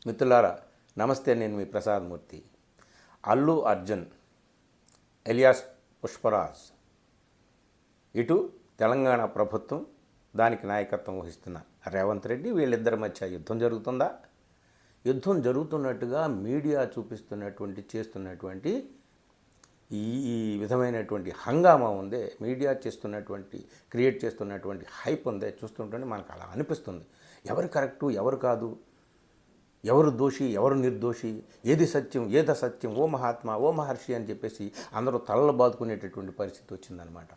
మిత్రులారా నమస్తే. నేను మీ ప్రసాద్ మూర్తి. అల్లు అర్జున్ ఎలియాస్ పుష్పరాజ్, ఇటు తెలంగాణ ప్రభుత్వం, దానికి నాయకత్వం వహిస్తున్న రేవంత్ రెడ్డి, వీళ్ళిద్దరి మధ్య యుద్ధం జరుగుతుందా? యుద్ధం జరుగుతున్నట్టుగా మీడియా చేస్తున్నటువంటి ఈ విధమైనటువంటి హంగామా ఉందే, మీడియా క్రియేట్ చేస్తున్నటువంటి హైప్ ఉందే, చూస్తుంటే మనకు అలా అనిపిస్తుంది. ఎవరు కరెక్టు, ఎవరు కాదు, ఎవరు దోషి, ఎవరు నిర్దోషి, ఏది సత్యం, ఏది అసత్యం, ఓ మహాత్మా, ఓ మహర్షి అని చెప్పేసి అందరూ తలలు బాదుకునేటటువంటి పరిస్థితి వచ్చిందనమాట.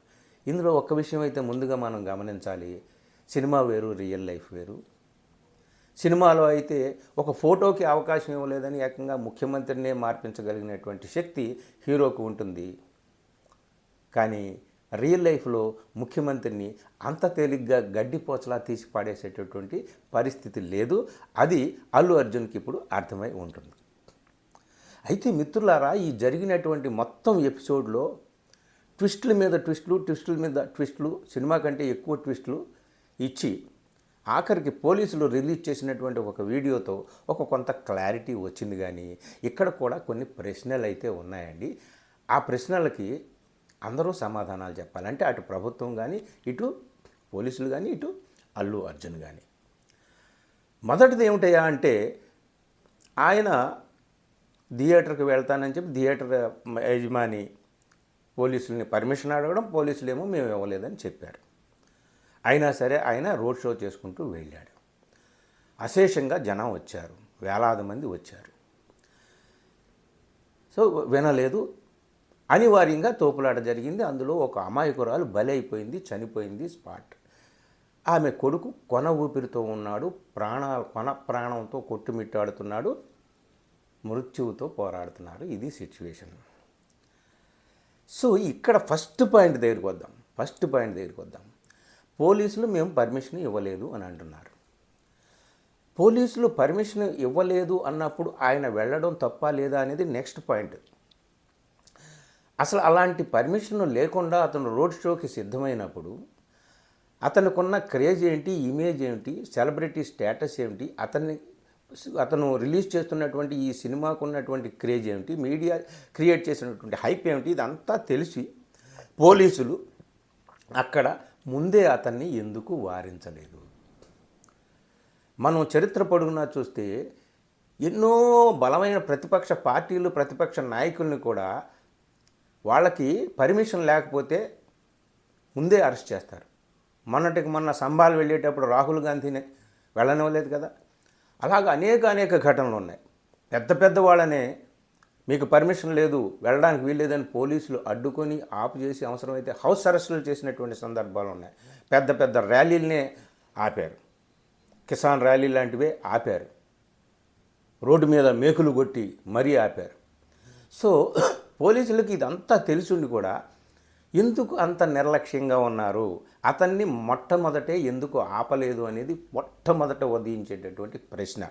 ఇందులో ఒక్క విషయం అయితే ముందుగా మనం గమనించాలి. సినిమా వేరు, రియల్ లైఫ్ వేరు. సినిమాలో అయితే ఒక ఫోటోకి అవకాశం ఇవ్వలేదని ఏకంగా ముఖ్యమంత్రినే మార్పించగలిగినటువంటి శక్తి హీరోకు ఉంటుంది. కానీ రియల్ లైఫ్లో ముఖ్యమంత్రిని అంత తేలిగ్గా గడ్డిపోచలా తీసి పాడేసేటటువంటి పరిస్థితి లేదు. అది అల్లు అర్జున్కి ఇప్పుడు అర్థమై ఉంటుంది. అయితే మిత్రులారా, ఈ జరిగినటువంటి మొత్తం ఎపిసోడ్లో ట్విస్టుల మీద ట్విస్టులు, సినిమా కంటే ఎక్కువ ట్విస్టులు ఇచ్చి ఆఖరికి పోలీసులు రిలీజ్ చేసినటువంటి ఒక వీడియోతో కొంత క్లారిటీ వచ్చింది. కానీ ఇక్కడ కూడా కొన్ని ప్రశ్నలు అయితే ఉన్నాయండి. ఆ ప్రశ్నలకి అందరూ సమాధానాలు చెప్పాలంటే అటు ప్రభుత్వం కానీ, ఇటు పోలీసులు కానీ, ఇటు అల్లు అర్జున్ కానీ. మొదటిది ఏమిటయ్యా అంటే, ఆయన థియేటర్కి వెళ్తానని చెప్పి థియేటర్ యజమాని పోలీసులని పర్మిషన్ అడగడం, పోలీసులేమో మేము ఇవ్వలేదని చెప్పారు. అయినా సరే ఆయన రోడ్ షో చేసుకుంటూ వెళ్ళాడు. అశేషంగా జనం వచ్చారు, వేలాది మంది వచ్చారు. సో వినలేదు, అనివార్యంగా తోపులాట జరిగింది. అందులో ఒక అమాయకురాలు బలైపోయింది, చనిపోయింది స్పాట్. ఆమె కొడుకు కొన ఊపిరితో ఉన్నాడు, ప్రాణంతో కొట్టుమిట్టాడుతున్నాడు, మృత్యువుతో పోరాడుతున్నారు. ఇది సిచ్యువేషన్. సో ఇక్కడ ఫస్ట్ పాయింట్ దగ్గరికి వద్దాం. పోలీసులు మేము పర్మిషన్ ఇవ్వలేదు అని అంటున్నారు. పోలీసులు పర్మిషన్ ఇవ్వలేదు అన్నప్పుడు ఆయన వెళ్ళడం తప్ప లేదా అనేది నెక్స్ట్ పాయింట్. అసలు అలాంటి పర్మిషన్ లేకుండా అతను రోడ్ షోకి సిద్ధమైనప్పుడు అతనుకున్న క్రేజ్ ఏంటి, ఇమేజ్ ఏంటి, సెలబ్రిటీ స్టేటస్ ఏమిటి, అతను రిలీజ్ చేస్తున్నటువంటి ఈ సినిమాకు ఉన్నటువంటి క్రేజ్ ఏమిటి, మీడియా క్రియేట్ చేసినటువంటి హైప్ ఏమిటి, ఇదంతా తెలిసి పోలీసులు అక్కడ ముందే అతన్ని ఎందుకు వారించలేదు? మనం చరిత్ర పొడుగునా చూస్తే ఎన్నో బలమైన ప్రతిపక్ష పార్టీలు, ప్రతిపక్ష నాయకుల్ని కూడా వాళ్ళకి పర్మిషన్ లేకపోతే ముందే అరెస్ట్ చేస్తారు. మొన్న సంబాల్ వెళ్ళేటప్పుడు రాహుల్ గాంధీని వెళ్ళనివ్వలేదు కదా. అలాగ అనేక ఘటనలు ఉన్నాయి. పెద్ద వాళ్ళనే మీకు పర్మిషన్ లేదు, వెళ్ళడానికి వీల్లేదని పోలీసులు అడ్డుకొని ఆపు చేసి అవసరమైతే హౌస్ అరెస్టులు చేసినటువంటి సందర్భాలు ఉన్నాయి. పెద్ద ర్యాలీలనే ఆపారు, కిసాన్ ర్యాలీ లాంటివే ఆపారు, రోడ్డు మీద మేకులు కొట్టి మరీ ఆపారు. సో పోలీసులకి ఇదంతా తెలిసిండి కూడా ఎందుకు అంత నిర్లక్ష్యంగా ఉన్నారు, అతన్ని మొట్టమొదటే ఎందుకు ఆపలేదు అనేది మొట్టమొదట ఉదయించేటటువంటి ప్రశ్న.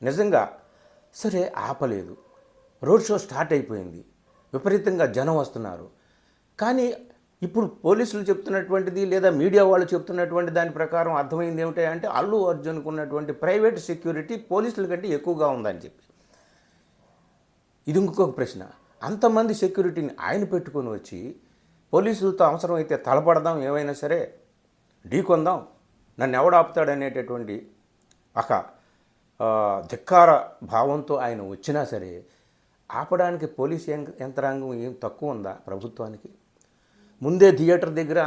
నిజంగా సరే ఆపలేదు, రోడ్ షో స్టార్ట్ అయిపోయింది, విపరీతంగా జనం వస్తున్నారు. కానీ ఇప్పుడు పోలీసులు చెప్తున్నటువంటిది లేదా మీడియా వాళ్ళు చెప్తున్నటువంటి దాని ప్రకారం అర్థమైంది ఏమిటంటే అల్లు అర్జున్కు ఉన్నటువంటి ప్రైవేట్ సెక్యూరిటీ పోలీసుల కంటే ఎక్కువగా ఉందని చెప్పి. ఇది ఇంకొక ప్రశ్న. అంతమంది సెక్యూరిటీని ఆయన పెట్టుకొని వచ్చి పోలీసులతో అవసరమైతే తలపడదాం, ఏమైనా సరే ఢీకొందాం, నన్ను ఎవడు ఆపుతాడనేటటువంటి ఒక ధిక్కార భావంతో ఆయన వచ్చినా సరే ఆపడానికి పోలీస్ యంత్రాంగం ఏం తక్కువ ఉందా ప్రభుత్వానికి? ముందే థియేటర్ దగ్గర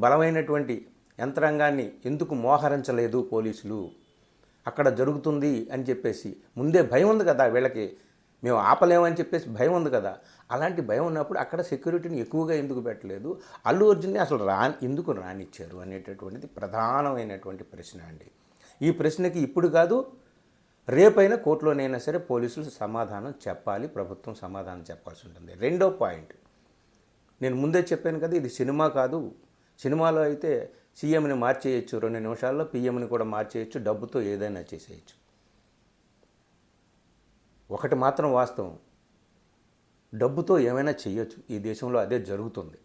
బలమైనటువంటి యంత్రాంగాన్ని ఎందుకు మోహరించలేదు పోలీసులు? అక్కడ జరుగుతుంది అని చెప్పేసి ముందే భయం ఉంది కదా వీళ్ళకి, మేము ఆపలేమని చెప్పేసి భయం ఉంది కదా. అలాంటి భయం ఉన్నప్పుడు అక్కడ సెక్యూరిటీని ఎక్కువగా ఎందుకు పెట్టలేదు? అల్లు అర్జున్ని అసలు ఎందుకు రానిచ్చారు అనేటటువంటిది ప్రధానమైనటువంటి ప్రశ్న అండి. ఈ ప్రశ్నకి ఇప్పుడు కాదు, రేపైనా కోర్టులోనైనా సరే పోలీసులు సమాధానం చెప్పాలి, ప్రభుత్వం సమాధానం చెప్పాల్సి ఉంటుంది. రెండో పాయింట్, నేను ముందే చెప్పాను కదా, ఇది సినిమా కాదు. సినిమాలో అయితే సీఎంని మార్చేయచ్చు, 2 నిమిషాల్లో పీఎంని కూడా మార్చేయచ్చు, డబ్బుతో ఏదైనా చేసేయచ్చు. ఒకటి మాత్రం వాస్తవం, డబ్బుతో ఏమైనా చేయొచ్చు. ఈ దేశంలో అదే జరుగుతుంది.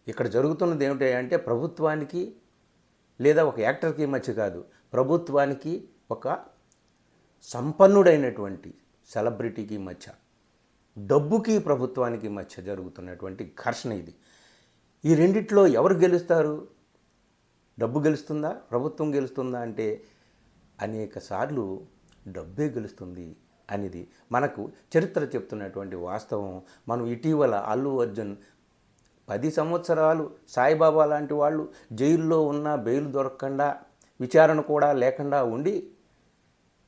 ఇక్కడ జరుగుతున్నది ఏమిటి అంటే ప్రభుత్వానికి లేదా ఒక యాక్టర్కి మధ్య కాదు, ప్రభుత్వానికి ఒక సంపన్నుడైనటువంటి సెలబ్రిటీకి మధ్య, డబ్బుకి ప్రభుత్వానికి మధ్య జరుగుతున్నటువంటి ఘర్షణ ఇది. ఈ రెండిట్లో ఎవరు గెలుస్తారు? డబ్బు గెలుస్తుందా, ప్రభుత్వం గెలుస్తుందా అంటే అనేక సార్లు డబ్బే గెలుస్తుంది అనేది మనకు చరిత్ర చెప్తున్నటువంటి వాస్తవం. మనం ఇటీవల అల్లు అర్జున్ 10 సంవత్సరాలు సాయిబాబా లాంటి వాళ్ళు జైల్లో ఉన్న బెయిల్ దొరకకుండా, విచారణ కూడా లేకుండా ఉండి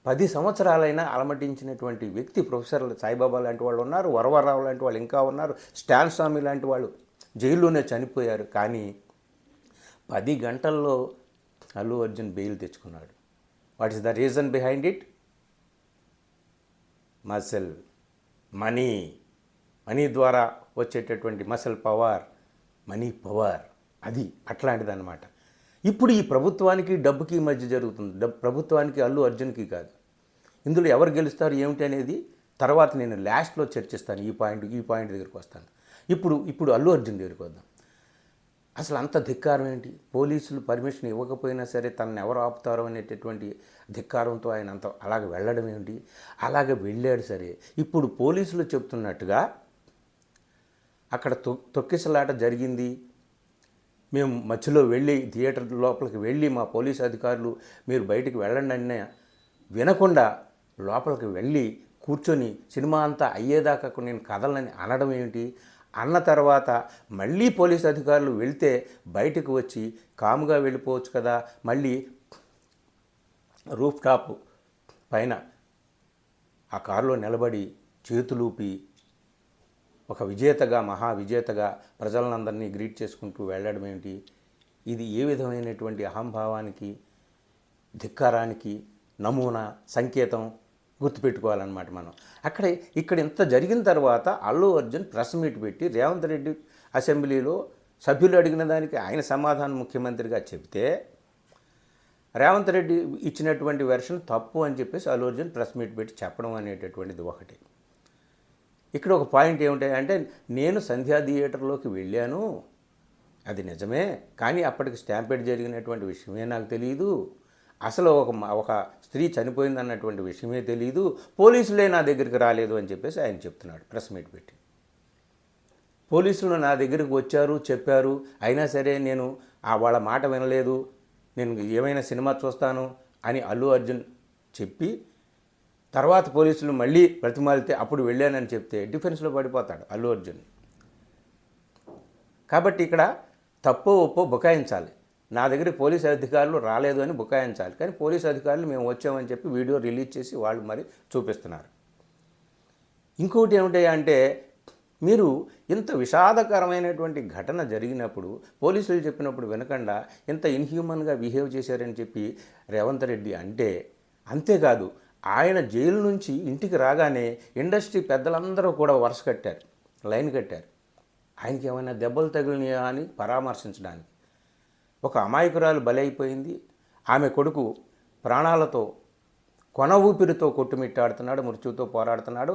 10 సంవత్సరాలైనా అలమటించినటువంటి వ్యక్తి ప్రొఫెసర్ సాయిబాబా లాంటి వాళ్ళు ఉన్నారు, వరవరరావు లాంటి వాళ్ళు ఇంకా ఉన్నారు, స్టాన్ స్వామి లాంటి వాళ్ళు జైల్లోనే చనిపోయారు. కానీ 10 గంటల్లో అల్లు అర్జున్ బెయిల్ తెచ్చుకున్నాడు. What is the reason behind it? Muscle, money ద్వారా వచ్చేటటువంటి మసిల్ పవర్, మనీ పవర్, అది అట్లాంటిదన్నమాట. ఇప్పుడు ఈ ప్రభుత్వానికి డబ్బుకి మధ్య జరుగుతుంది. ప్రభుత్వానికి, అల్లు అర్జున్కి కాదు. ఇందులో ఎవరు గెలుస్తారు ఏమిటి అనేది తర్వాత నేను లాస్ట్లో చర్చిస్తాను. ఈ పాయింట్ దగ్గరికి వస్తాను. ఇప్పుడు అల్లు అర్జున్ దగ్గరికి వద్దాం. అసలు అంత ధిక్కారం ఏంటి? పోలీసులు పర్మిషన్ ఇవ్వకపోయినా సరే తనని ఎవరు ఆపుతారో అనేటటువంటి ధిక్కారంతో ఆయన అంత అలాగ వెళ్ళడం ఏమిటి? అలాగ వెళ్ళాడు సరే. ఇప్పుడు పోలీసులు చెప్తున్నట్టుగా అక్కడ తొక్కిసలాట జరిగింది, మేము మధ్యలో వెళ్ళి థియేటర్ లోపలికి వెళ్ళి మా పోలీసు అధికారులు మీరు బయటికి వెళ్ళండి అన్న వినకుండా లోపలికి వెళ్ళి కూర్చొని సినిమా అంతా అయ్యేదాకా నేను కదలని అనడం ఏమిటి? అన్న తర్వాత మళ్ళీ పోలీసు అధికారులు వెళ్తే బయటకు వచ్చి కాముగా వెళ్ళిపోవచ్చు కదా, మళ్ళీ రూఫ్ టాప్ పైన ఆ కారులో నిలబడి చేతులూపి ఒక విజేతగా, మహా విజేతగా ప్రజలందరినీ గ్రీట్ చేసుకుంటూ వెళ్ళడం ఏమిటి? ఇది ఏ విధమైనటువంటి అహంభావానికి, ధిక్కారానికి నమూనా, సంకేతం గుర్తుపెట్టుకోవాలన్నమాట మనం. ఇక్కడ ఇంత జరిగిన తర్వాత అల్లు అర్జున్ ప్రెస్ మీట్ పెట్టి రేవంత్ రెడ్డి అసెంబ్లీలో సభ్యులు అడిగిన దానికి ఆయన సమాధానం ముఖ్యమంత్రిగా చెబితే రేవంత్ రెడ్డి ఇచ్చినటువంటి వెర్షన్ తప్పు అని చెప్పేసి అల్లు అర్జున్ ప్రెస్ మీట్ పెట్టి చెప్పడం అనేటటువంటిది ఒకటి. ఇక్కడ ఒక పాయింట్ ఏమిటంటే, నేను సంధ్యా థియేటర్లోకి వెళ్ళాను, అది నిజమే, కానీ అప్పటికి స్టాంపేడ్ జరిగినటువంటి విషయమే నాకు తెలియదు, అసలు ఒక స్త్రీ చనిపోయింది అన్నటువంటి విషయమే తెలియదు, పోలీసులే నా దగ్గరికి రాలేదు అని చెప్పేసి ఆయన చెప్తున్నాడు ప్రెస్ మీట్ పెట్టి. పోలీసులు నా దగ్గరికి వచ్చారు, చెప్పారు, అయినా సరే నేను వాళ్ళ మాట వినలేదు, నేను ఏమైనా సినిమా చూస్తాను అని అల్లు అర్జున్ చెప్పి తర్వాత పోలీసులు మళ్ళీ బ్రతిమాలితే అప్పుడు వెళ్ళానని చెప్తే డిఫెన్స్లో పడిపోతాడు అల్లు అర్జున్. కాబట్టి ఇక్కడ తప్పో ఒప్పో బుకాయించాలి. నా దగ్గరికి పోలీసు అధికారులు రాలేదు అని బుకాయించాలి, కానీ పోలీసు అధికారులు మేము వచ్చామని చెప్పి వీడియో రిలీజ్ చేసి వాళ్ళు మరి చూపిస్తున్నారు. ఇంకోటి ఏమిటి అంటే, మీరు ఇంత విషాదకరమైనటువంటి ఘటన జరిగినప్పుడు పోలీసులు చెప్పినప్పుడు వినకుండా ఇంత ఇన్హ్యూమన్గా బిహేవ్ చేశారని చెప్పి రేవంత్ రెడ్డి అంటే, అంతేకాదు ఆయన జైలు నుంచి ఇంటికి రాగానే ఇండస్ట్రీ పెద్దలందరూ కూడా వరుస కట్టారు, లైన్ కట్టారు, ఆయనకి ఏమైనా దెబ్బలు తగిలినాయా అని పరామర్శించడానికి. ఒక అమాయకురాలు బలైపోయింది, ఆమె కొడుకు ప్రాణాలతో కొన ఊపిరితో కొట్టుమిట్టాడుతున్నాడు, మృత్యుతో పోరాడుతున్నాడు.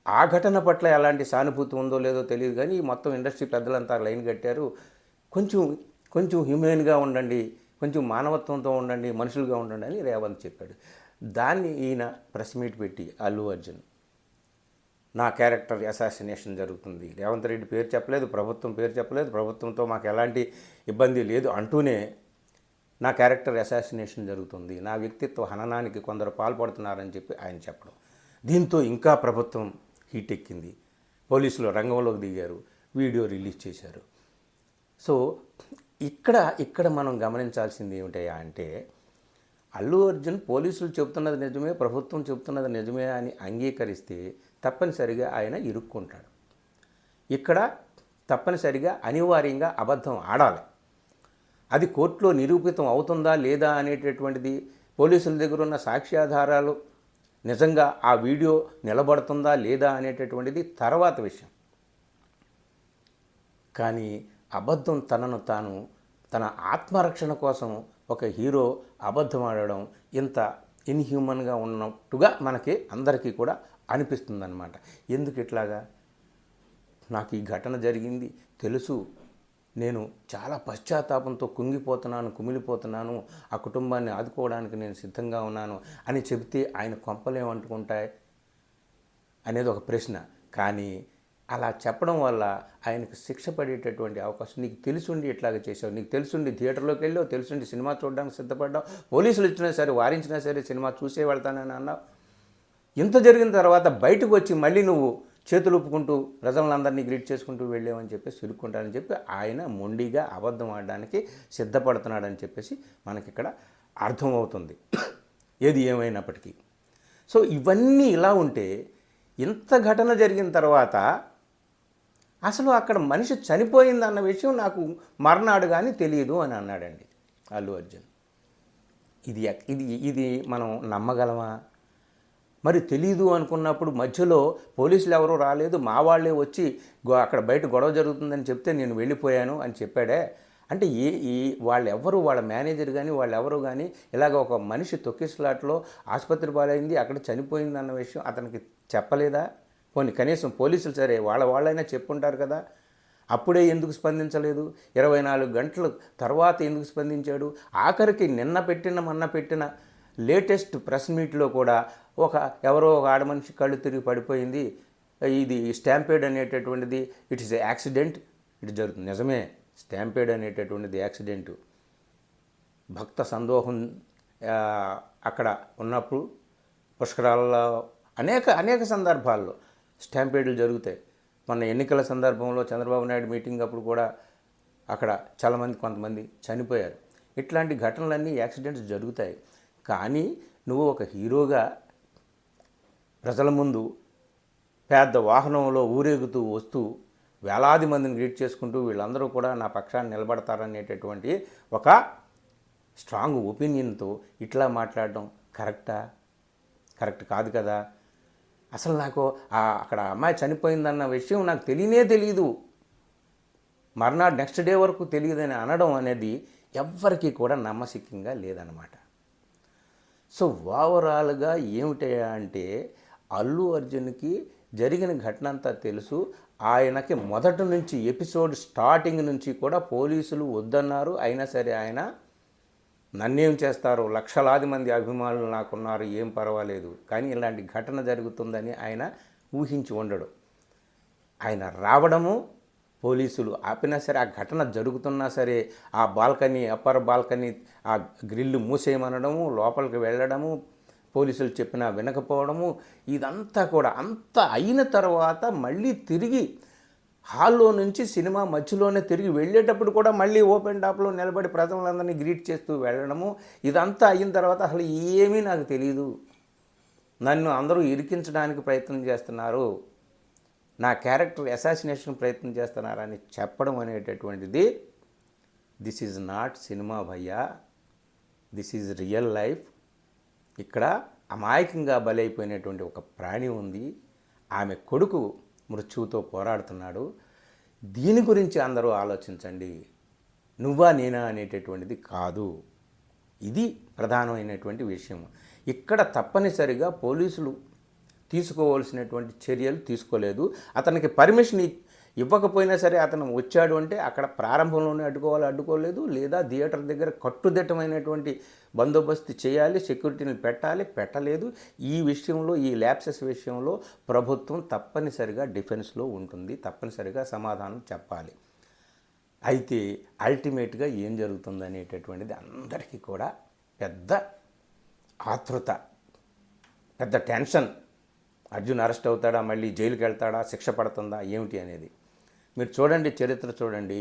ఆ ఘటన పట్ల ఎలాంటి సానుభూతి ఉందో లేదో తెలియదు, కానీ మొత్తం ఇండస్ట్రీ పెద్దలంతా లైన్ కట్టారు. కొంచెం హ్యూమెన్గా ఉండండి, కొంచెం మానవత్వంతో ఉండండి, మనుషులుగా ఉండండి అని రేవంత్ చెప్పాడు. దాన్ని ఈయన ప్రెస్ మీట్ పెట్టి అల్లు అర్జున్ నా క్యారెక్టర్ అసాసినేషన్ జరుగుతుంది, రేవంత్ రెడ్డి పేరు చెప్పలేదు, ప్రభుత్వం పేరు చెప్పలేదు, ప్రభుత్వంతో మాకు ఎలాంటి ఇబ్బంది లేదు అంటూనే నా క్యారెక్టర్ అసాసినేషన్ జరుగుతుంది, నా వ్యక్తిత్వ హననానికి కొందరు పాల్పడుతున్నారని చెప్పి ఆయన చెప్పడం. దీంతో ఇంకా ప్రభుత్వం హీట్ ఎక్కింది, పోలీసులు రంగంలోకి దిగారు, వీడియో రిలీజ్ చేశారు. సో ఇక్కడ మనం గమనించాల్సింది ఏమిటయ్యా అంటే, అల్లు అర్జున్ పోలీసులు చెబుతున్నది నిజమే, ప్రభుత్వం చెబుతున్నది నిజమే అని అంగీకరిస్తే తప్పనిసరిగా ఆయన ఇరుక్కుంటాడు. ఇక్కడ తప్పనిసరిగా అనివార్యంగా అబద్ధం ఆడాలి. అది కోర్టులో నిరూపితం అవుతుందా లేదా అనేటటువంటిది, పోలీసుల దగ్గర ఉన్న సాక్ష్యాధారాలు నిజంగా ఆ వీడియో నిలబడుతుందా లేదా అనేటటువంటిది తర్వాత విషయం. కానీ అబద్ధం తన ఆత్మరక్షణ కోసం ఒక హీరో అబద్ధం ఆడడం ఇంత ఇన్హ్యూమన్గా ఉన్నట్టుగా మనకి అందరికీ కూడా అనిపిస్తుందన్నమాట. ఎందుకు ఇట్లాగా? నాకు ఈ ఘటన జరిగింది తెలుసు, నేను చాలా పశ్చాత్తాపంతో కుమిలిపోతున్నాను, ఆ కుటుంబాన్ని ఆదుకోవడానికి నేను సిద్ధంగా ఉన్నాను అని చెబితే ఆయన కొంపలేమంటుకుంటాయి అనేది ఒక ప్రశ్న. కానీ అలా చెప్పడం వల్ల ఆయనకు శిక్ష పడేటటువంటి అవకాశం, నీకు తెలుసుండి ఇట్లాగ చేసావు, నీకు తెలుసుండి థియేటర్లోకి వెళ్ళావు, తెలుసుండి సినిమా చూడడానికి సిద్ధపడ్డావు, పోలీసులు ఇచ్చినా సరే వారించినా సరే సినిమా చూసే వెళ్తానని అన్నావు. ఇంత జరిగిన తర్వాత బయటకు వచ్చి మళ్ళీ నువ్వు చేతులు ఒప్పుకుంటూ ప్రజలందరినీ గ్రీట్ చేసుకుంటూ వెళ్ళామని చెప్పేసి ఇరుక్కుంటానని చెప్పి ఆయన మొండిగా అబద్ధం ఆడడానికి సిద్ధపడుతున్నాడని చెప్పేసి మనకిక్కడ అర్థమవుతుంది. ఏది ఏమైనప్పటికీ సో ఇవన్నీ ఇలా ఉంటే, ఇంత ఘటన జరిగిన తర్వాత అసలు అక్కడ మనిషి చనిపోయిందన్న విషయం నాకు మర్నాడు కానీ తెలియదు అని అన్నాడండి అల్లు అర్జున్. ఇది ఇది ఇది మనం నమ్మగలమా? మరి తెలీదు అనుకున్నప్పుడు మధ్యలో పోలీసులు ఎవరూ రాలేదు, మా వాళ్ళే వచ్చి అక్కడ బయట గొడవ జరుగుతుందని చెప్తే నేను వెళ్ళిపోయాను అని చెప్పాడే. అంటే వాళ్ళెవరు, వాళ్ళ మేనేజర్ కానీ వాళ్ళెవరు కానీ ఇలాగ ఒక మనిషి తొక్కిసలాట్లో ఆసుపత్రి పాలైంది, అక్కడ చనిపోయింది అన్న విషయం అతనికి చెప్పలేదా? పోనీ కనీసం పోలీసులు సరే వాళ్ళైనా చెప్పుంటారు కదా. అప్పుడే ఎందుకు స్పందించలేదు? 24 గంటల తర్వాత ఎందుకు స్పందించాడు? ఆఖరికి మొన్న పెట్టిన లేటెస్ట్ ప్రెస్ మీట్లో కూడా ఎవరో ఒక ఆడమనిషి కళ్ళు తిరిగి పడిపోయింది, ఇది స్టాంపేడ్ అనేటటువంటిది ఇట్ ఈస్ యాక్సిడెంట్, ఇటు జరుగుతుంది. నిజమే, స్టాంపేడ్ అనేటటువంటిది యాక్సిడెంటు. భక్త సందోహం అక్కడ ఉన్నప్పుడు పుష్కరాల్లో అనేక సందర్భాల్లో స్టాంపేడ్లు జరుగుతాయి. మన ఎన్నికల సందర్భంలో చంద్రబాబు నాయుడు మీటింగ్ అప్పుడు కూడా అక్కడ కొంతమంది చనిపోయారు. ఇట్లాంటి ఘటనలన్నీ యాక్సిడెంట్స్ జరుగుతాయి. కానీ నువ్వు ఒక హీరోగా ప్రజల ముందు పెద్ద వాహనంలో ఊరేగుతూ వస్తూ వేలాది మందిని గ్రీట్ చేసుకుంటూ వీళ్ళందరూ కూడా నా పక్షాన్ని నిలబడతారనేటటువంటి ఒక స్ట్రాంగ్ ఒపీనియన్తో ఇట్లా మాట్లాడడం కరెక్ట్ కాదు కదా. అసలు నాకు అక్కడ అమ్మాయి చనిపోయిందన్న విషయం నాకు తెలియదు, మర్నాడు నెక్స్ట్ డే వరకు తెలియదని అనడం అనేది ఎవ్వరికీ కూడా నమ్మశక్యంగా లేదన్నమాట. సో ఓవరాల్గా ఏమిటయా అంటే, అల్లు అర్జున్కి జరిగిన ఘటన అంతా తెలుసు. ఆయనకి మొదటి నుంచి ఎపిసోడ్ స్టార్టింగ్ నుంచి కూడా పోలీసులు వద్దన్నారు. అయినా సరే ఆయన నన్నేం చేస్తారు, లక్షలాది మంది అభిమానులు నాకున్నారు, ఏం పర్వాలేదు, కానీ ఇలాంటి ఘటన జరుగుతుందని ఆయన ఊహించి ఉండడు. ఆయన రావడము, పోలీసులు ఆపినా సరే, ఆ ఘటన జరుగుతున్నా సరే ఆ బాల్కనీ, అప్పర్ బాల్కనీ ఆ గ్రిల్లు మూసేయమనడము, లోపలికి వెళ్ళడము, పోలీసులు చెప్పినా వినకపోవడము, ఇదంతా కూడా అంత అయిన తర్వాత మళ్ళీ తిరిగి హాల్లో నుంచి సినిమా మధ్యలోనే తిరిగి వెళ్ళేటప్పుడు కూడా మళ్ళీ ఓపెన్ టాప్లో నిలబడి ప్రజలందరినీ గ్రీట్ చేస్తూ వెళ్ళడము, ఇదంతా అయిన తర్వాత అసలు ఏమీ నాకు తెలియదు, నన్ను అందరూ ఇరికించడానికి ప్రయత్నం చేస్తున్నారు, నా క్యారెక్టర్ అసాసినేషన్ ప్రయత్నం చేస్తున్నారని చెప్పడం అనేటటువంటిది, దిస్ ఈజ్ నాట్ సినిమా భయ్యా, దిస్ ఈజ్ రియల్ లైఫ్. ఇక్కడ అమాయకంగా బలైపోయినటువంటి ఒక ప్రాణి ఉంది, ఆమె కొడుకు మృత్యువుతో పోరాడుతున్నాడు. దీని గురించి అందరూ ఆలోచించండి, నువ్వా నేనా అనేటటువంటిది కాదు. ఇది ప్రధానమైనటువంటి విషయం. ఇక్కడ తప్పనిసరిగా పోలీసులు తీసుకోవాల్సినటువంటి చర్యలు తీసుకోలేదు. అతనికి పర్మిషన్ ఇవ్వకపోయినా సరే అతను వచ్చాడు అంటే అక్కడ ప్రారంభంలోనే అడ్డుకోలేదు, లేదా థియేటర్ దగ్గర కట్టుదిట్టమైనటువంటి బందోబస్తు చేయాలి, సెక్యూరిటీని పెట్టలేదు. ఈ విషయంలో, ఈ ల్యాప్సెస్ విషయంలో ప్రభుత్వం తప్పనిసరిగా డిఫెన్స్లో ఉంటుంది, తప్పనిసరిగా సమాధానం చెప్పాలి. అయితే అల్టిమేట్గా ఏం జరుగుతుంది అనేటటువంటిది అందరికీ కూడా పెద్ద ఆతృత, పెద్ద టెన్షన్. అర్జున్ అరెస్ట్ అవుతాడా, మళ్ళీ జైలుకి వెళ్తాడా, శిక్ష పడుతుందా ఏమిటి అనేది మీరు చూడండి, చరిత్ర చూడండి.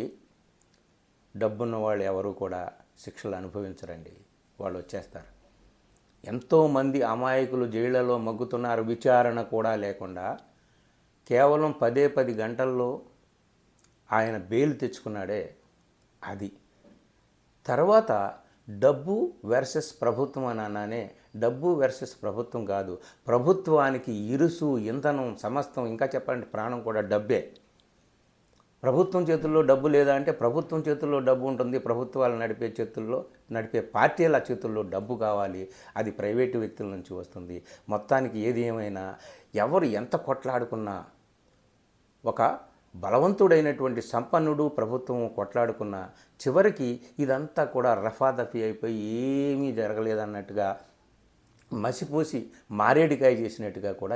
డబ్బున్న వాళ్ళు ఎవరు కూడా శిక్షలు అనుభవించరండి, వాళ్ళు వచ్చేస్తారు. ఎంతోమంది అమాయకులు జైళ్లలో మగ్గుతున్నారు, విచారణ కూడా లేకుండా. కేవలం 10 గంటల్లో ఆయన బెయిల్ తెచ్చుకున్నాడే అది. తర్వాత డబ్బు వర్సెస్ ప్రభుత్వం అని అన్నానే, డబ్బు వర్సెస్ ప్రభుత్వం కాదు, ప్రభుత్వానికి ఇరుసు, ఇంధనం, సమస్తం, ఇంకా చెప్పాలంటే ప్రాణం కూడా డబ్బే. ప్రభుత్వం చేతుల్లో డబ్బు లేదా అంటే ప్రభుత్వం చేతుల్లో డబ్బు ఉంటుంది, ప్రభుత్వాలు నడిపే పార్టీల చేతుల్లో డబ్బు కావాలి, అది ప్రైవేటు వ్యక్తుల నుంచి వస్తుంది. మొత్తానికి ఏది ఏమైనా ఎవరు ఎంత కొట్లాడుకున్నా ఒక బలవంతుడైనటువంటి సంపన్నుడు ప్రభుత్వం కొట్లాడుకున్న చివరికి ఇదంతా కూడా రఫాదఫీ అయిపోయి ఏమీ జరగలేదన్నట్టుగా మసిపూసి మారేడికాయ చేసినట్టుగా కూడా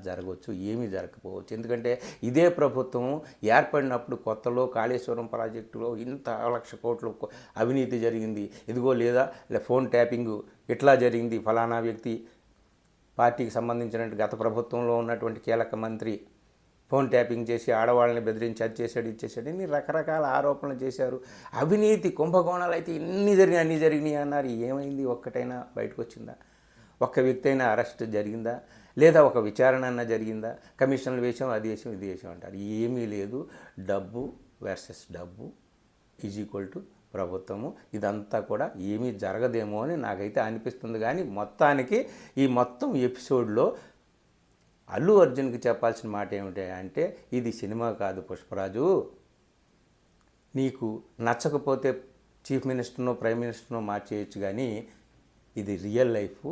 జరగవచ్చు, ఏమీ జరగకపోవచ్చు. ఎందుకంటే ఇదే ప్రభుత్వం ఏర్పడినప్పుడు కొత్తలో కాళేశ్వరం ప్రాజెక్టులో ఇంత 1,00,000 కోట్లు అవినీతి జరిగింది, ఇదిగో లేదా ఫోన్ ట్యాపింగ్ ఇట్లా జరిగింది, ఫలానా వ్యక్తి పార్టీకి సంబంధించినట్టు గత ప్రభుత్వంలో ఉన్నటువంటి కీలక మంత్రి ఫోన్ ట్యాపింగ్ చేసి ఆడవాళ్ళని బెదిరించి అది చేశాడు ఇది చేశాడు ఇన్ని రకరకాల ఆరోపణలు చేశారు. అవినీతి కుంభకోణాలు అయితే అన్నీ జరిగినాయి అన్నారు. ఏమైంది? ఒక్కటైనా బయటకు వచ్చిందా? ఒక్క వ్యక్తి అయినా అరెస్ట్ జరిగిందా? లేదా ఒక విచారణ అన్నా జరిగిందా? కమిషన్లు వేసాం, అది వేసాం, ఇది వేసాం అంటారు. ఏమీ లేదు. డబ్బు వర్సెస్ డబ్బు ఈజ్ ప్రభుత్వము. ఇదంతా కూడా ఏమీ జరగదేమో అని నాకైతే అనిపిస్తుంది. కానీ మొత్తానికి ఈ మొత్తం ఎపిసోడ్లో అల్లు అర్జున్కి చెప్పాల్సిన మాట ఏమిటి అంటే, ఇది సినిమా కాదు పుష్పరాజు. నీకు నచ్చకపోతే చీఫ్ మినిస్టర్నో ప్రైమ్ మినిస్టర్నో మార్చేయచ్చు, కానీ ఇది రియల్ లైఫ్.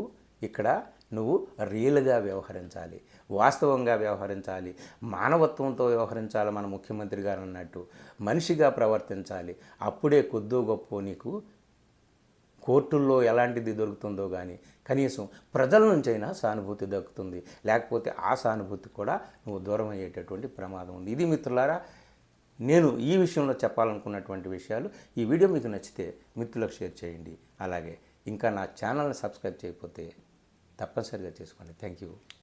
ఇక్కడ నువ్వు రియల్గా వ్యవహరించాలి, వాస్తవంగా వ్యవహరించాలి, మానవత్వంతో వ్యవహరించాలి. మన ముఖ్యమంత్రి గారు అన్నట్టు మనిషిగా ప్రవర్తించాలి. అప్పుడే కొద్దో గొప్ప నీకు కోర్టుల్లో ఎలాంటిది దొరుకుతుందో కానీ కనీసం ప్రజల నుంచైనా సానుభూతి దక్కుతుంది. లేకపోతే ఆ సానుభూతి కూడా నువ్వు దూరం అయ్యేటటువంటి ప్రమాదం ఉంది. ఇది మిత్రులారా, నేను ఈ విషయంలో చెప్పాలనుకున్నటువంటి విషయాలు. ఈ వీడియో మీకు నచ్చితే మిత్రులకు షేర్ చేయండి. అలాగే ఇంకా నా ఛానల్ని సబ్స్క్రైబ్ చేయకపోతే తప్పనిసరిగా చేసుకోండి. Thank you.